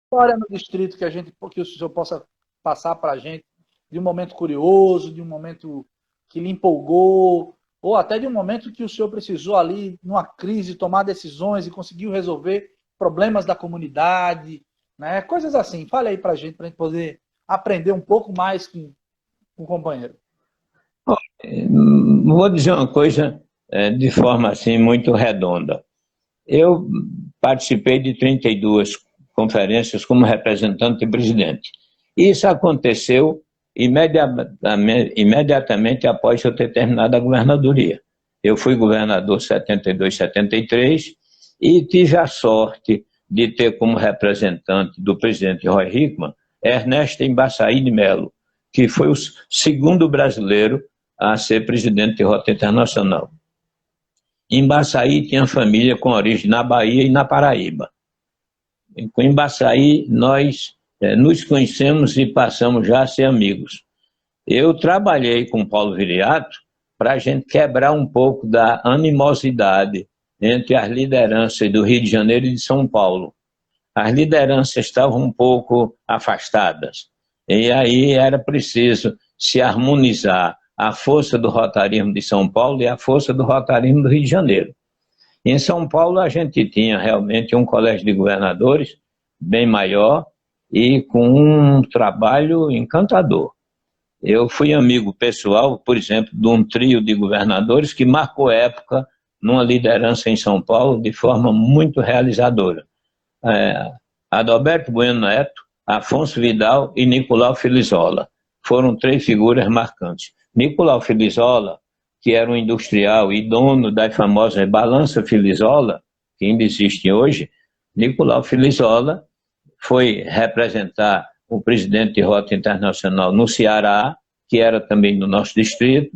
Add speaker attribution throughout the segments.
Speaker 1: história no distrito que o senhor possa passar para a gente, de um momento curioso, de um momento que lhe empolgou, ou até de um momento que o senhor precisou ali, numa crise, tomar decisões e conseguiu resolver problemas da comunidade, né? Coisas assim. Fale aí para a gente poder aprender um pouco mais com o companheiro.
Speaker 2: Vou dizer uma coisa de forma assim muito redonda. Eu participei de 32 conferências como representante e presidente. Isso aconteceu imediatamente após eu ter terminado a governadoria. Eu fui governador 72, 73 e tive a sorte de ter como representante do presidente Roy Hickman Ernesto Embaçaí de Mello, que foi o segundo brasileiro a ser presidente de Rota Internacional. Embaçaí tinha família com origem na Bahia e na Paraíba. Com Embaçaí, nós nos conhecemos e passamos já a ser amigos. Eu trabalhei com Paulo Viriato para a gente quebrar um pouco da animosidade entre as lideranças do Rio de Janeiro e de São Paulo. As lideranças estavam um pouco afastadas, e aí era preciso se harmonizar a força do rotarismo de São Paulo e a força do rotarismo do Rio de Janeiro. Em São Paulo, a gente tinha realmente um colégio de governadores bem maior e com um trabalho encantador. Eu fui amigo pessoal, por exemplo, de um trio de governadores que marcou época numa liderança em São Paulo de forma muito realizadora. Adalberto Bueno Neto, Afonso Vidal e Nicolau Filizola. Foram três figuras marcantes. Nicolau Filizola, que era um industrial e dono das famosas Balança Filizola, que ainda existem hoje, Nicolau Filizola foi representar o presidente de Rota Internacional no Ceará, que era também do nosso distrito,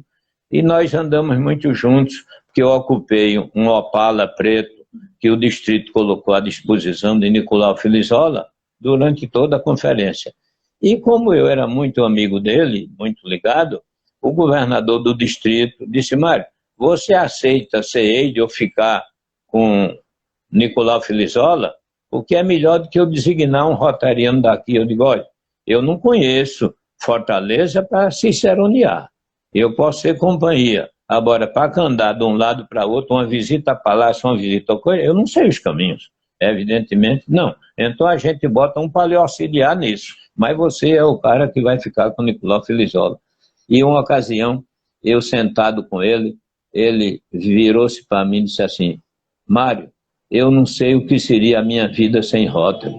Speaker 2: e nós andamos muito juntos, porque eu ocupei um Opala preto que o distrito colocou à disposição de Nicolau Filizola durante toda a conferência. E como eu era muito amigo dele, muito ligado, o governador do distrito disse: Mário, você aceita ser aide ou ficar com Nicolau Filizola? Porque é melhor do que eu designar um rotariano daqui. Eu digo: olha, eu não conheço Fortaleza para ciceronear. Eu posso ser companhia. Agora, para andar de um lado para outro, uma visita a palácio, uma visita a coisa, eu não sei os caminhos. Evidentemente, não. Então a gente bota um para lhe auxiliar nisso. Mas você é o cara que vai ficar com o Nicolau Filizola. E uma ocasião, eu sentado com ele virou-se para mim e disse assim: Mário, eu não sei o que seria a minha vida sem Rotary.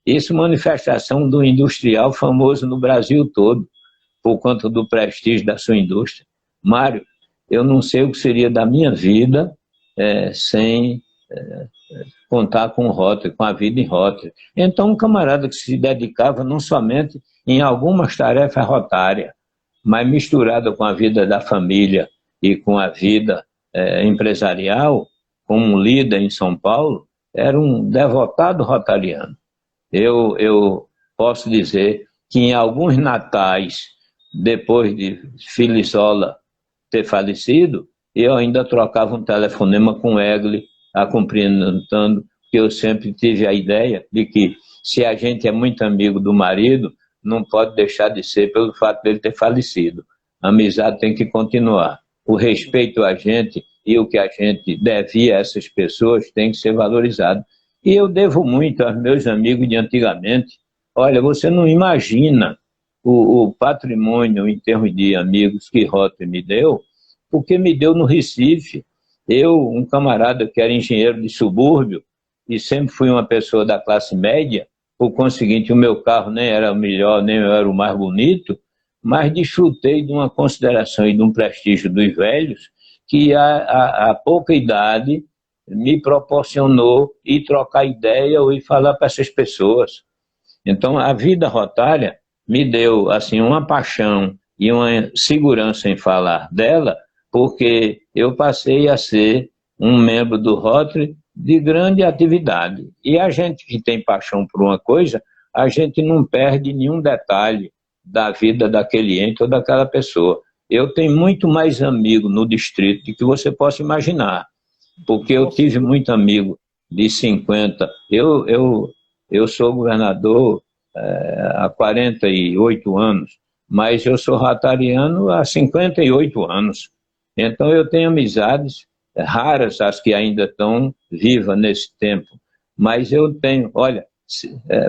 Speaker 2: Isso é manifestação do industrial famoso no Brasil todo, por conta do prestígio da sua indústria. Mário, eu não sei o que seria da minha vida sem contar com o Rotary, com a vida em Rotary. Então, um camarada que se dedicava não somente em algumas tarefas rotárias, mas misturada com a vida da família e com a vida empresarial, como líder em São Paulo, era um devotado rotariano. Eu posso dizer que em alguns natais, depois de Filizola ter falecido, eu ainda trocava um telefonema com Egli, cumprimentando, que eu sempre tive a ideia de que se a gente é muito amigo do marido, não pode deixar de ser pelo fato dele ter falecido. A amizade tem que continuar. O respeito a gente e o que a gente devia a essas pessoas tem que ser valorizado. E eu devo muito aos meus amigos de antigamente. Olha, você não imagina o patrimônio em termos de amigos que Rotary me deu, porque me deu no Recife. Eu, um camarada que era engenheiro de subúrbio e sempre fui uma pessoa da classe média, por conseguinte, o meu carro nem era o melhor, nem era o mais bonito, mas desfrutei de uma consideração e de um prestígio dos velhos que a pouca idade me proporcionou ir trocar ideia ou ir falar para essas pessoas. Então, a vida rotária me deu assim uma paixão e uma segurança em falar dela, porque eu passei a ser um membro do Rotary de grande atividade. E a gente que tem paixão por uma coisa, a gente não perde nenhum detalhe da vida daquele ente ou daquela pessoa. Eu tenho muito mais amigo no distrito do que você possa imaginar, porque eu tive muito amigo de 50. Eu eu sou governador há 48 anos, mas eu sou rotariano há 58 anos. Então eu tenho amizades raras, as que ainda estão vivas nesse tempo. Mas eu tenho, olha,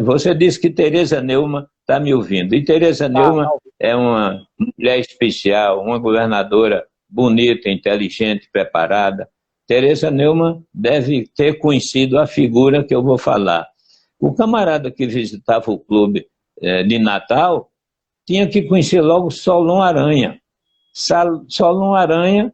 Speaker 2: você disse que Tereza Neumann está me ouvindo. E Tereza Neumann é uma mulher especial, uma governadora bonita, inteligente, preparada. Tereza Neumann deve ter conhecido a figura que eu vou falar. O camarada que visitava o clube de Natal tinha que conhecer logo Solon Aranha. Solon Aranha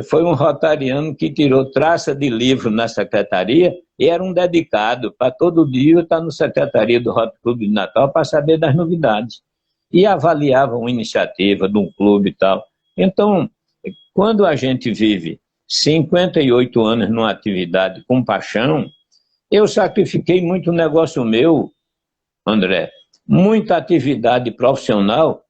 Speaker 2: foi um rotariano que tirou traça de livro na secretaria e era um dedicado para todo dia estar na secretaria do Rotary Clube de Natal para saber das novidades. E avaliava uma iniciativa de um clube e tal. Então, quando a gente vive 58 anos numa atividade com paixão, eu sacrifiquei muito negócio meu, André, muita atividade profissional.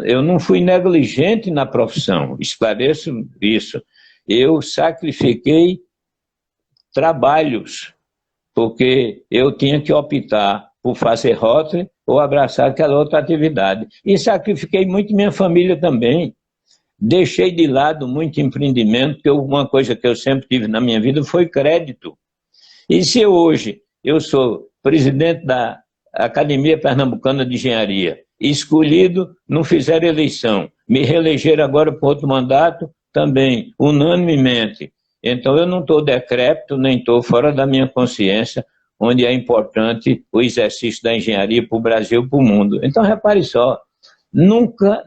Speaker 2: Eu não fui negligente na profissão, esclareço isso. Eu sacrifiquei trabalhos, porque eu tinha que optar por fazer Rotary ou abraçar aquela outra atividade. E sacrifiquei muito minha família também. Deixei de lado muito empreendimento, porque uma coisa que eu sempre tive na minha vida foi crédito. E se hoje eu sou presidente da Academia Pernambucana de Engenharia, escolhido, não fizeram eleição, me reelegeram agora por outro mandato, também, unanimemente. Então eu não estou decrépito, nem estou fora da minha consciência, onde é importante o exercício da engenharia para o Brasil e para o mundo. Então repare só, nunca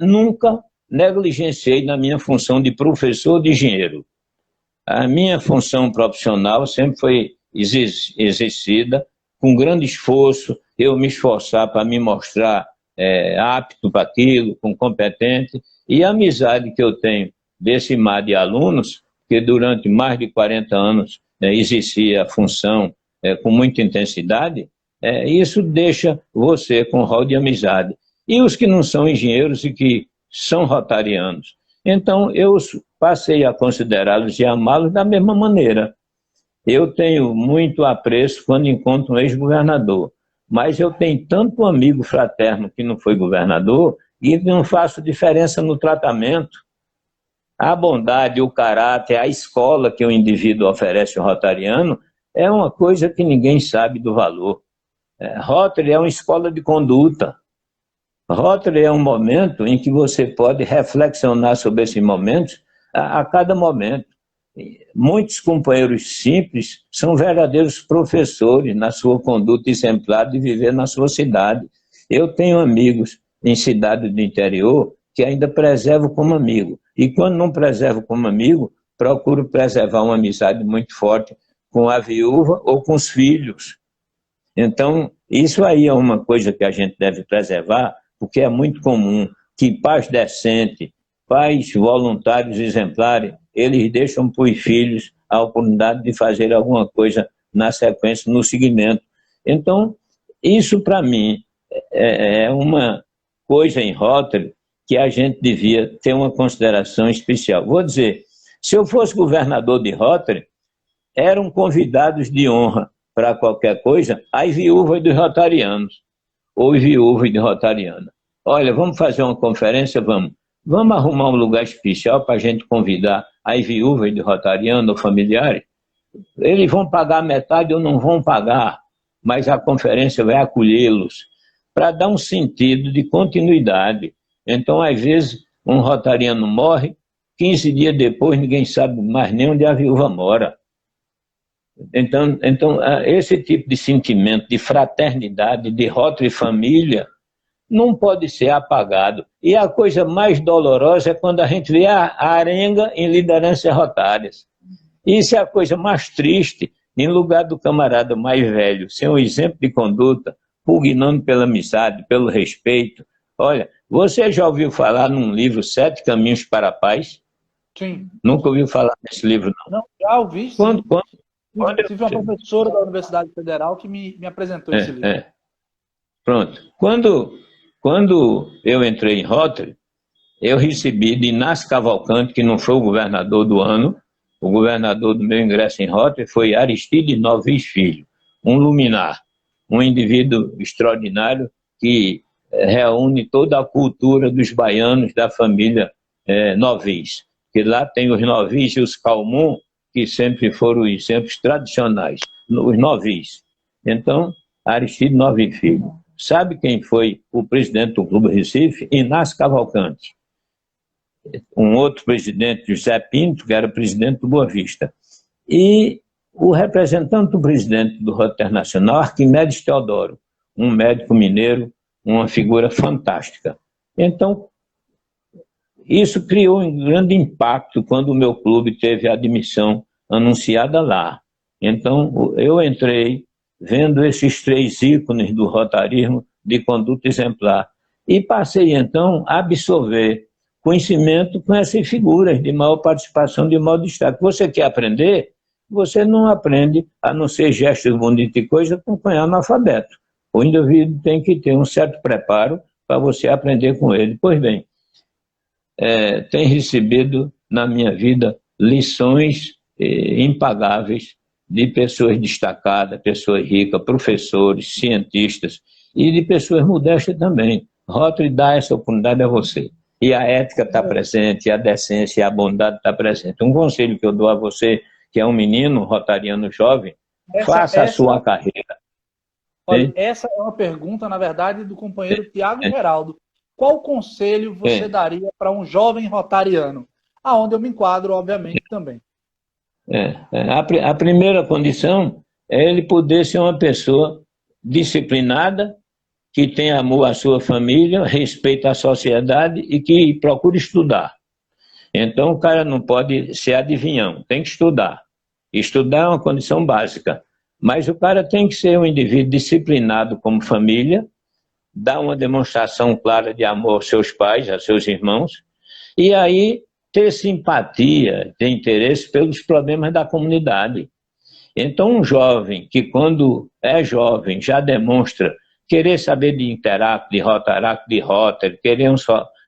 Speaker 2: negligenciei na minha função de professor de engenheiro. A minha função profissional sempre foi exercida com grande esforço, eu me esforçar para me mostrar apto para aquilo, com competente, e a amizade que eu tenho desse mar de alunos, que durante mais de 40 anos exercia a função com muita intensidade, isso deixa você com rol de amizade. E os que não são engenheiros e que são rotarianos. Então, eu passei a considerá-los e amá-los da mesma maneira. Eu tenho muito apreço quando encontro um ex-governador, mas eu tenho tanto amigo fraterno que não foi governador e não faço diferença no tratamento. A bondade, o caráter, a escola que o indivíduo oferece ao rotariano é uma coisa que ninguém sabe do valor. Rotary é uma escola de conduta. Rotary é um momento em que você pode reflexionar sobre esses momentos a cada momento. Muitos companheiros simples são verdadeiros professores na sua conduta exemplar de viver na sua cidade. Eu tenho amigos em cidades do interior que ainda preservo como amigo. E quando não preservo como amigo, procuro preservar uma amizade muito forte com a viúva ou com os filhos. Então, isso aí é uma coisa que a gente deve preservar, porque é muito comum que pais decentes, pais voluntários exemplares, eles deixam para os filhos a oportunidade de fazer alguma coisa na sequência, no seguimento. Então, isso para mim é uma coisa em Rotary que a gente devia ter uma consideração especial. Vou dizer, se eu fosse governador de Rotary, eram convidados de honra para qualquer coisa as viúvas dos rotarianos, ou viúvas de rotariana. Olha, vamos fazer uma conferência? Vamos arrumar um lugar especial para a gente convidar as viúvas de rotariano ou familiares? Eles vão pagar metade ou não vão pagar, mas a conferência vai acolhê-los para dar um sentido de continuidade. Então, às vezes, um rotariano morre, 15 dias depois ninguém sabe mais nem onde a viúva mora. Então, esse tipo de sentimento de fraternidade, de Rotary família, não pode ser apagado. E a coisa mais dolorosa é quando a gente vê a arenga em lideranças rotárias. Isso é a coisa mais triste, em lugar do camarada mais velho ser um exemplo de conduta, pugnando pela amizade, pelo respeito. Olha, você já ouviu falar num livro 7 Caminhos para a Paz?
Speaker 1: Sim.
Speaker 2: Nunca ouviu falar nesse livro, não?
Speaker 1: Não, já ouvi, sim.
Speaker 2: Quando
Speaker 1: tive uma professora da Universidade Federal que me apresentou esse livro.
Speaker 2: Pronto. Quando eu entrei em Rotary, eu recebi de Inácio Cavalcante, que não foi o governador do ano, o governador do meu ingresso em Rotary foi Aristide Novis Filho, um luminar, um indivíduo extraordinário que reúne toda a cultura dos baianos da família Novis, que lá tem os Novis e os Calmon, que sempre foram os exemplos tradicionais, os Novis. Então, Aristide Novi Filho. Sabe quem foi o presidente do Clube Recife? Inácio Cavalcante. Um outro presidente, José Pinto, que era presidente do Boa Vista. E o representante do presidente do Rotary Nacional, Arquimedes Teodoro, um médico mineiro, uma figura fantástica. Então, isso criou um grande impacto quando o meu clube teve a admissão anunciada lá. Então, eu entrei vendo esses 3 ícones do rotarismo de conduta exemplar e passei, então, a absorver conhecimento com essas figuras de maior participação, de maior destaque. Você quer aprender? Você não aprende, a não ser gestos bonitos e coisa, com cunhado analfabeto. O indivíduo tem que ter um certo preparo para você aprender com ele. Pois bem, tem recebido na minha vida lições impagáveis de pessoas destacadas, pessoas ricas, professores, cientistas e de pessoas modestas também. Rotary dá essa oportunidade a você. E a ética está presente, a decência e a bondade está presente. Um conselho que eu dou a você, que é um menino rotariano jovem, faça a sua carreira.
Speaker 1: Olha, essa é uma pergunta, na verdade, do companheiro Tiago Geraldo. Qual conselho você daria para um jovem rotariano? Aonde eu me enquadro, obviamente, também.
Speaker 2: A primeira condição é ele poder ser uma pessoa disciplinada, que tem amor à sua família, respeita a sociedade e que procura estudar. Então, o cara não pode ser adivinhão, tem que estudar. Estudar é uma condição básica, mas o cara tem que ser um indivíduo disciplinado como família, dar uma demonstração clara de amor aos seus pais, aos seus irmãos, e aí ter simpatia, ter interesse pelos problemas da comunidade. Então, um jovem que, quando é jovem, já demonstra querer saber de Interact, de Rotaract, de Rotary, querer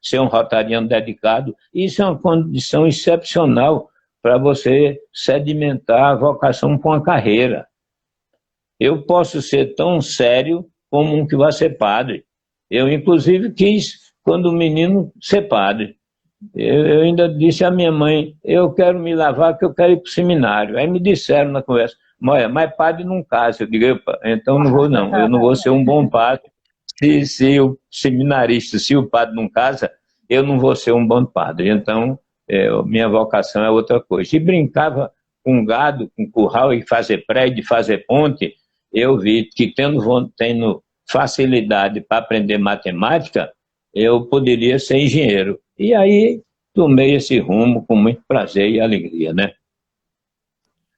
Speaker 2: ser um rotariano dedicado, isso é uma condição excepcional para você sedimentar a vocação para uma carreira. Eu posso ser tão sério como um que vai ser padre. Eu, inclusive, quis, quando menino, ser padre. Eu ainda disse à minha mãe, eu quero me lavar, que eu quero ir para o seminário. Aí me disseram na conversa, mas padre não casa. Eu digo, então não vou não, eu não vou ser um bom padre. Se o seminarista, se o padre não casa, eu não vou ser um bom padre. Então, minha vocação é outra coisa. E brincava com gado, com curral, e fazer prédio, fazer ponte, eu vi que tendo facilidade para aprender matemática, eu poderia ser engenheiro. E aí tomei esse rumo com muito prazer e alegria, né?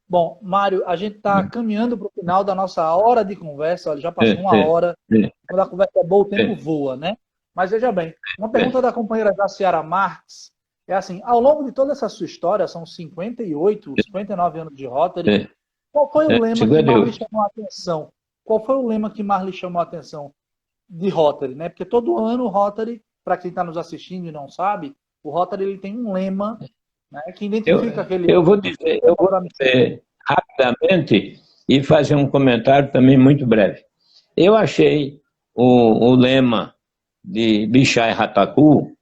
Speaker 1: Bom, Mário, a gente está caminhando para o final da nossa hora de conversa, olha, já passou uma hora, quando a conversa é boa, o tempo voa, né? Mas veja bem, uma pergunta da companheira Jaciara Marques é assim, ao longo de toda essa sua história, são 58, 59 anos de Rotary, qual foi o lema que mais lhe chamou a atenção? Qual foi o lema que mais lhe chamou a atenção de Rotary, né? Porque todo ano o Rotary, para quem está nos assistindo e não sabe, o Rotary ele tem um lema, né, que identifica aquele...
Speaker 2: Eu vou dizer rapidamente e fazer um comentário também muito breve. Eu achei o lema de Bichai Ratacu,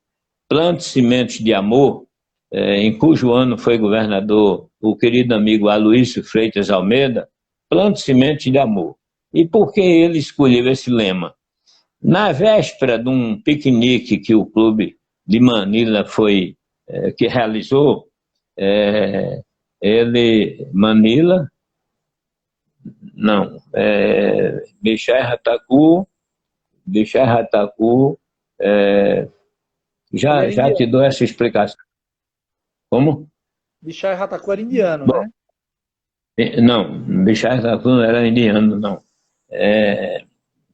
Speaker 2: Plante Sementes de Amor, em cujo ano foi governador o querido amigo Aloysio Freitas Almeida, Plante Sementes de Amor. E por que ele escolheu esse lema? Na véspera de um piquenique que o clube de Manila que realizou, Bichai Ratacu, já te dou essa explicação. Como?
Speaker 1: Bichai Ratacu era indiano, né?
Speaker 2: Não, Bichai Ratacu não era indiano, não.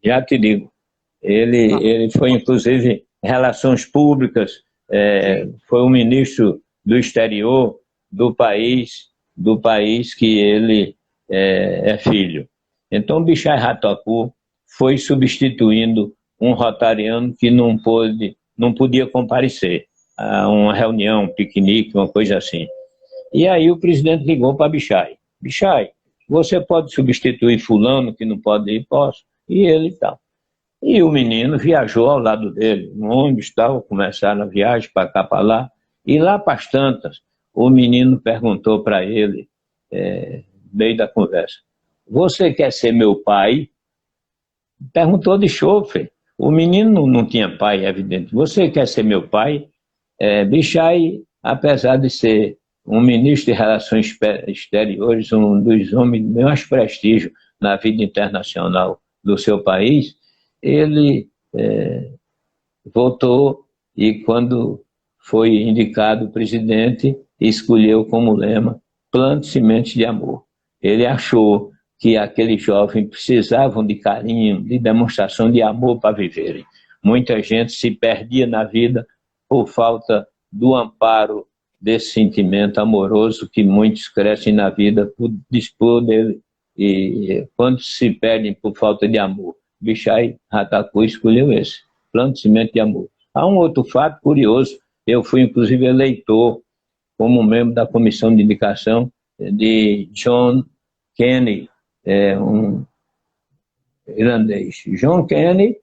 Speaker 2: Já te digo. Ele foi, inclusive, Relações Públicas, foi o ministro do exterior do país que ele é filho. Então, Bichai Ratacu foi substituindo um rotariano que não podia comparecer a uma reunião, um piquenique, uma coisa assim. E aí o presidente ligou para Bichai. Bichai, você pode substituir fulano que não pode ir? Posso. E ele tal. E o menino viajou ao lado dele, no ônibus tal, começaram a viagem para cá, para lá, e lá para as tantas, o menino perguntou para ele, meio da conversa, você quer ser meu pai? Perguntou de chofre. O menino não tinha pai, é evidente. Você quer ser meu pai? Bichai, apesar de ser um ministro de Relações Exteriores, um dos homens de mais prestígio na vida internacional do seu país, ele votou e, quando foi indicado presidente, escolheu como lema Plante Sementes de Amor. Ele achou que aqueles jovens precisavam de carinho, de demonstração de amor para viverem. Muita gente se perdia na vida por falta do amparo desse sentimento amoroso que muitos crescem na vida por dispor dele, e quando se perdem por falta de amor. Bichai Ratacu escolheu esse, Plante Semente de Amor. Há um outro fato curioso, eu fui inclusive eleitor como membro da comissão de indicação de John Kennedy, um irlandês. John Kennedy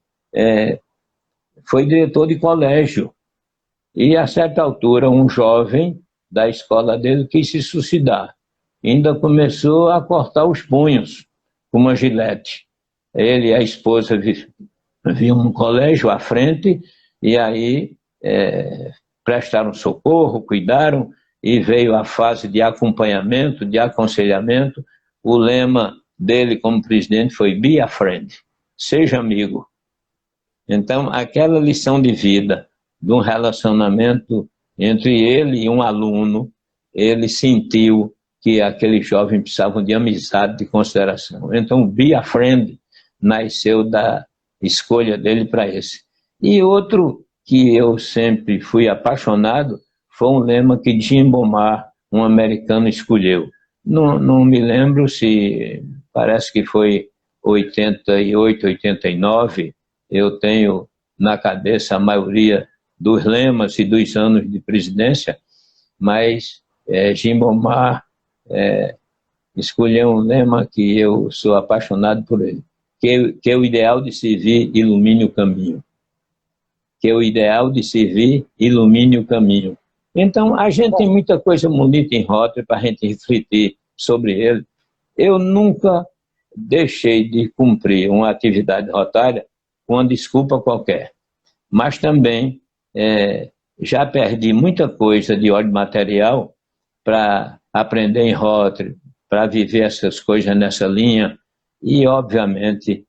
Speaker 2: foi diretor de colégio e, a certa altura, um jovem da escola dele quis se suicidar. Ainda começou a cortar os punhos com uma gilete. Ele e a esposa viam um colégio à frente e aí prestaram socorro, cuidaram, e veio a fase de acompanhamento, de aconselhamento. O lema dele como presidente foi Be a Friend, seja amigo. Então, aquela lição de vida de um relacionamento entre ele e um aluno, ele sentiu que aqueles jovens precisavam de amizade, de consideração. Então, Be a Friend nasceu da escolha dele para esse. E outro que eu sempre fui apaixonado foi um lema que Jim Bomar, um americano, escolheu. Não me lembro se, parece que foi 88, 89, eu tenho na cabeça a maioria dos lemas e dos anos de presidência, mas Jim Bomar escolheu um lema que eu sou apaixonado por ele, que o ideal de servir ilumine o caminho. Que o ideal de servir ilumine o caminho. Então, a gente tem muita coisa bonita em Rotary para a gente refletir sobre ele. Eu nunca deixei de cumprir uma atividade rotária com uma desculpa qualquer, mas também já perdi muita coisa de ordem material para aprender em Rotary, para viver essas coisas nessa linha, e, obviamente,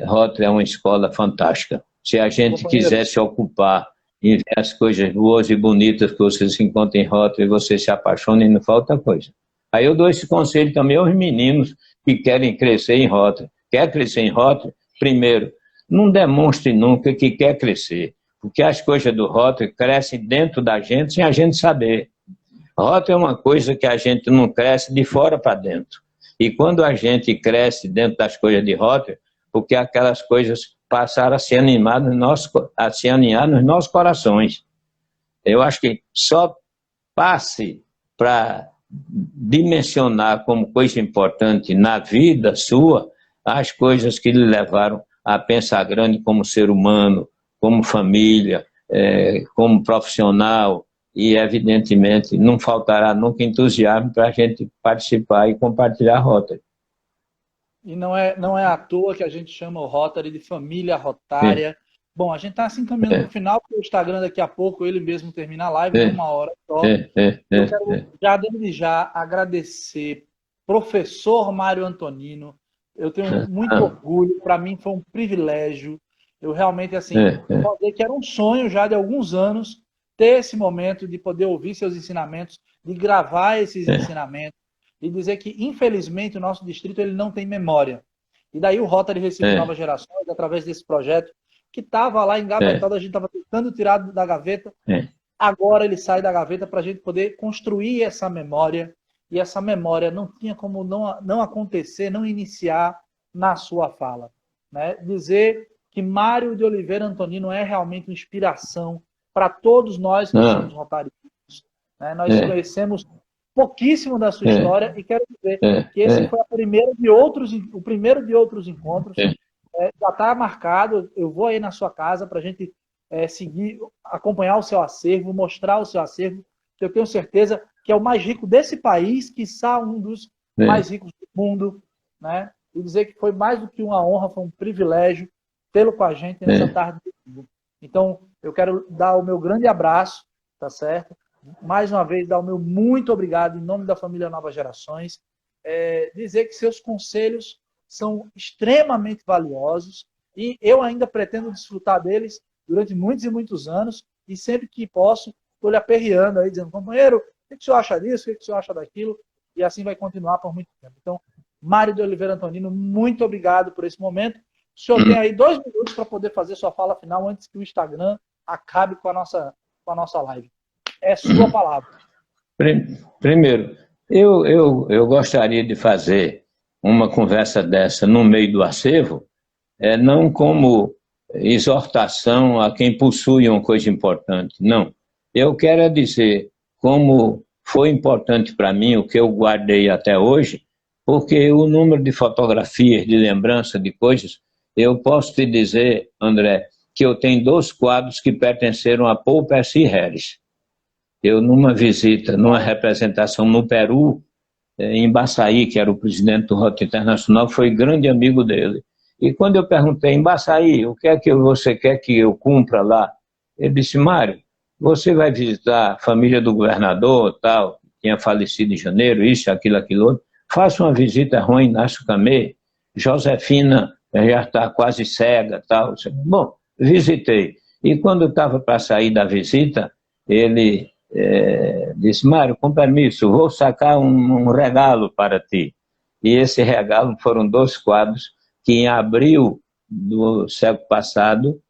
Speaker 2: Rotary é uma escola fantástica. Se a gente quisesse ocupar em ver as coisas boas e bonitas que você se encontra em Rotary, você se apaixona e não falta coisa. Aí eu dou esse conselho também aos meninos que querem crescer em Rotary. Quer crescer em Rotary? Primeiro, não demonstre nunca que quer crescer, porque as coisas do Rotary crescem dentro da gente sem a gente saber. Rotary é uma coisa que a gente não cresce de fora para dentro. E quando a gente cresce dentro das coisas de Rotary, porque aquelas coisas passaram a se animar nos nossos corações. Eu acho que só passe para dimensionar como coisa importante na vida sua as coisas que lhe levaram a pensar grande como ser humano, como família, como profissional, e evidentemente não faltará nunca entusiasmo para a gente participar e compartilhar a Rotary.
Speaker 1: E não é à toa que a gente chama o Rotary de família rotária. Bom, a gente está assim caminhando para o final, porque o Instagram daqui a pouco ele mesmo termina a live em 1 hora só. Eu quero já desde já agradecer professor Mário Antonino. Eu tenho muito orgulho, para mim foi um privilégio. Eu realmente, assim, posso dizer que era um sonho já de alguns anos ter esse momento de poder ouvir seus ensinamentos, de gravar esses ensinamentos, e dizer que, infelizmente, o nosso distrito ele não tem memória. E daí o Rotary Recife Novas Gerações, através desse projeto, que estava lá engavetado, a gente estava tentando tirar da gaveta, agora ele sai da gaveta para a gente poder construir essa memória, e essa memória não tinha como não acontecer, não iniciar na sua fala. Né? Dizer que Mário de Oliveira Antonino é realmente uma inspiração para todos nós que somos rotaristas. Né? Nós conhecemos pouquíssimo da sua história e quero dizer que esse foi o primeiro de outros encontros já está marcado, eu vou aí na sua casa para a gente seguir, acompanhar o seu acervo, mostrar o seu acervo, que eu tenho certeza que é o mais rico desse país, quiçá um dos mais ricos do mundo, né? E dizer que foi mais do que uma honra, foi um privilégio tê-lo com a gente nessa tarde. Então, eu quero dar o meu grande abraço, tá certo? Mais uma vez, dar o meu muito obrigado em nome da família Novas Gerações. Dizer que seus conselhos são extremamente valiosos e eu ainda pretendo desfrutar deles durante muitos e muitos anos e sempre que posso, estou lhe aperreando aí, dizendo, companheiro, o que o senhor acha disso, o que o senhor acha daquilo? E assim vai continuar por muito tempo. Então, Mário de Oliveira Antonino, muito obrigado por esse momento. O senhor tem aí 2 minutos para poder fazer sua fala final antes que o Instagram acabe com a nossa live. É sua palavra.
Speaker 2: Primeiro, eu gostaria de fazer uma conversa dessa no meio do acervo, não como exortação a quem possui uma coisa importante, não. Eu quero dizer como foi importante para mim, o que eu guardei até hoje, porque o número de fotografias, de lembrança de coisas, eu posso te dizer, André, que eu tenho 2 quadros que pertenceram a Paul Percy Harris. Eu, numa visita, numa representação no Peru, em Baçaí, que era o presidente do Rotary Internacional, foi grande amigo dele. E quando eu perguntei, em Baçaí, o que é que você quer que eu cumpra lá? Ele disse, Mário, você vai visitar a família do governador, tal, tinha falecido em janeiro, isso, aquilo, aquilo outro. Faça uma visita a Juan Inácio Camê, Josefina já está quase cega, tal. Bom, visitei. E quando eu estava para sair da visita, ele disse, Mário, com permisso, vou sacar um regalo para ti. E esse regalo foram 2 quadros que em abril do século passado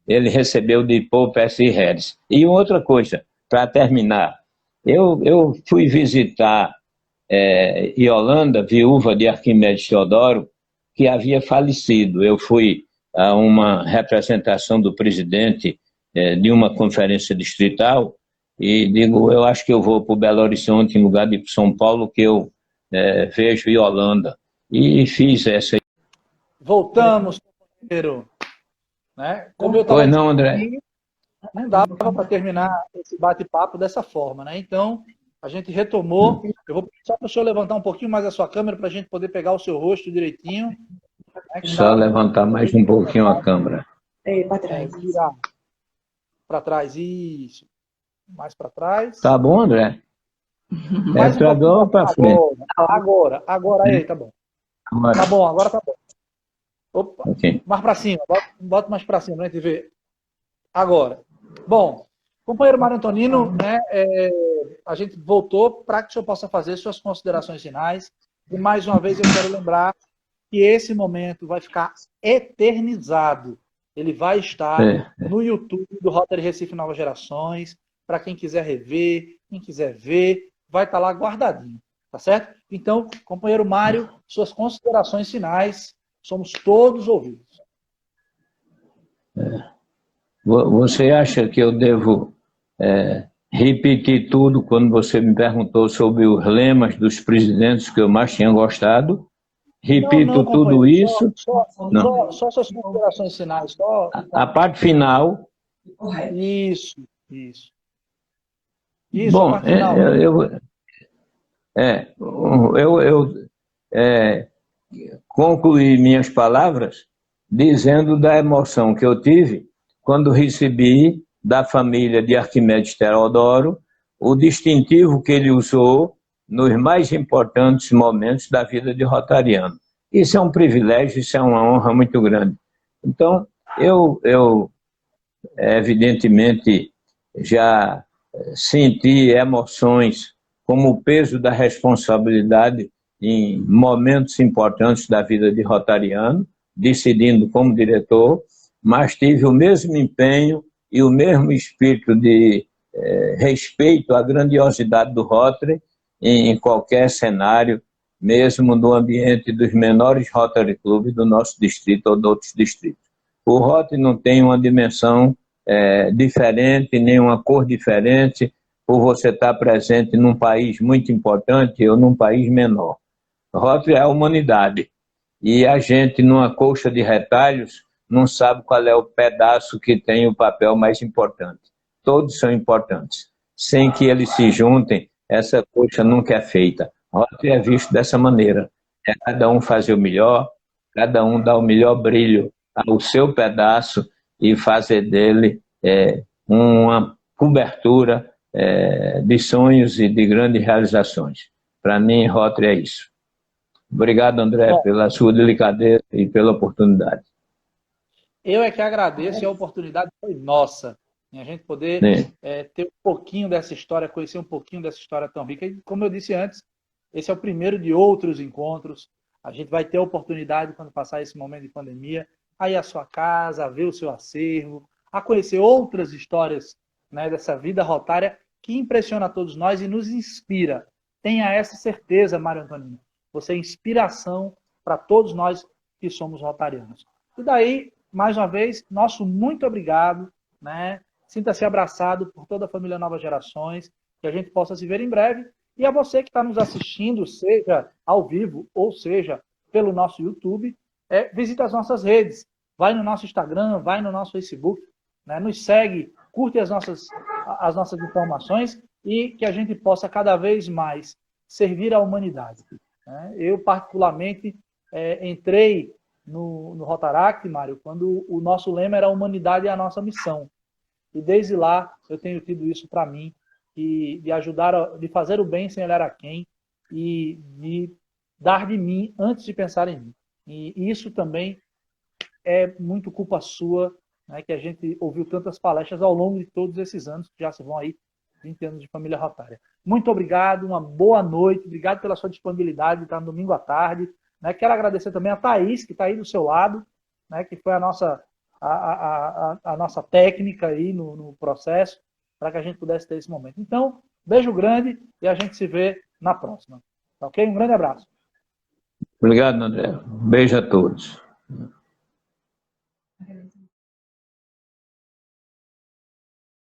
Speaker 2: ele recebeu de Paul Percy Harris. E outra coisa, para terminar, eu fui visitar Yolanda, viúva de Arquimedes Teodoro, que havia falecido. Eu fui a uma representação do presidente de uma conferência distrital e digo, eu acho que eu vou para o Belo Horizonte em lugar de São Paulo, que eu vejo Yolanda. E fiz essa.
Speaker 1: Voltamos, companheiro. Né? Como eu
Speaker 2: Pois não, André?
Speaker 1: Não dava para terminar esse bate-papo dessa forma, né? Então, a gente retomou. Eu vou só para o senhor levantar um pouquinho mais a sua câmera para a gente poder pegar o seu rosto direitinho. Né?
Speaker 2: Só levantar mais um pouquinho a câmera.
Speaker 3: Para trás.
Speaker 1: Para trás, isso. Mais para trás.
Speaker 2: Tá bom, André?
Speaker 1: Mais
Speaker 2: para trás ou para frente?
Speaker 1: Agora aí, tá bom. Agora. Tá bom, agora tá bom. Opa, okay. Mais para cima, bota mais para cima para a gente ver. Agora. Bom, companheiro Mário Antonino, né, a gente voltou para que o senhor possa fazer suas considerações finais. E mais uma vez eu quero lembrar que esse momento vai ficar eternizado. Ele vai estar no YouTube do Rotary Recife Novas Gerações. Para quem quiser rever, quem quiser ver, vai estar lá guardadinho. Tá certo? Então, companheiro Mário, suas considerações finais. Somos todos ouvidos.
Speaker 2: Você acha que eu devo repetir tudo quando você me perguntou sobre os lemas dos presidentes que eu mais tinha gostado? Repito tudo isso?
Speaker 1: Só suas considerações finais.
Speaker 2: A parte final.
Speaker 1: Isso.
Speaker 2: Bom, eu concluí minhas palavras dizendo da emoção que eu tive quando recebi da família de Arquimedes Teodoro o distintivo que ele usou nos mais importantes momentos da vida de rotariano. Isso é um privilégio, isso é uma honra muito grande. Então, eu evidentemente já senti emoções como o peso da responsabilidade em momentos importantes da vida de rotariano, decidindo como diretor, mas tive o mesmo empenho e o mesmo espírito de respeito à grandiosidade do Rotary em qualquer cenário, mesmo no ambiente dos menores Rotary Clubes do nosso distrito ou de outros distritos. O Rotary não tem uma dimensão diferente, nem uma cor diferente, por você estar presente num país muito importante ou num país menor. O Rotary é a humanidade. e a gente, numa colcha de retalhos, não sabe qual é o pedaço que tem o papel mais importante. Todos são importantes. Sem que eles se juntem, essa colcha nunca é feita. Rotary é visto dessa maneira. É cada um fazer o melhor, cada um dar o melhor brilho ao seu pedaço e fazer dele uma cobertura de sonhos e de grandes realizações. Para mim, Rotary é isso. Obrigado, André, pela sua delicadeza e pela oportunidade.
Speaker 1: Eu é que agradeço e a oportunidade foi nossa. A gente poder ter um pouquinho dessa história, conhecer um pouquinho dessa história tão rica. E, como eu disse antes, esse é o primeiro de outros encontros. A gente vai ter a oportunidade, quando passar esse momento de pandemia, a ir à sua casa, a ver o seu acervo, a conhecer outras histórias, né, dessa vida rotária que impressiona a todos nós e nos inspira. Tenha essa certeza, Mário Antonino. Você é inspiração para todos nós que somos rotarianos. E daí, mais uma vez, nosso muito obrigado, né? Sinta-se abraçado por toda a família Novas Gerações, que a gente possa se ver em breve. E a você que está nos assistindo, seja ao vivo ou seja pelo nosso YouTube, visite as nossas redes. Vai no nosso Instagram, vai no nosso Facebook, né? Nos segue, curte as nossas informações e que a gente possa cada vez mais servir à humanidade. Né? Eu, particularmente, entrei no Rotaract, Mário, quando o nosso lema era a humanidade é a nossa missão. E desde lá eu tenho tido isso para mim, de ajudar, de fazer o bem sem olhar a quem, e de dar de mim antes de pensar em mim. E isso também é muito culpa sua, né, que a gente ouviu tantas palestras ao longo de todos esses anos, que já se vão aí 20 anos de família rotária. Muito obrigado, uma boa noite, obrigado pela sua disponibilidade de estar no domingo à tarde. Né? Quero agradecer também a Thaís, que está aí do seu lado, né, que foi a nossa técnica aí no processo, para que a gente pudesse ter esse momento. Então, beijo grande e a gente se vê na próxima. Tá ok? Um grande abraço.
Speaker 2: Obrigado, André. Beijo a todos.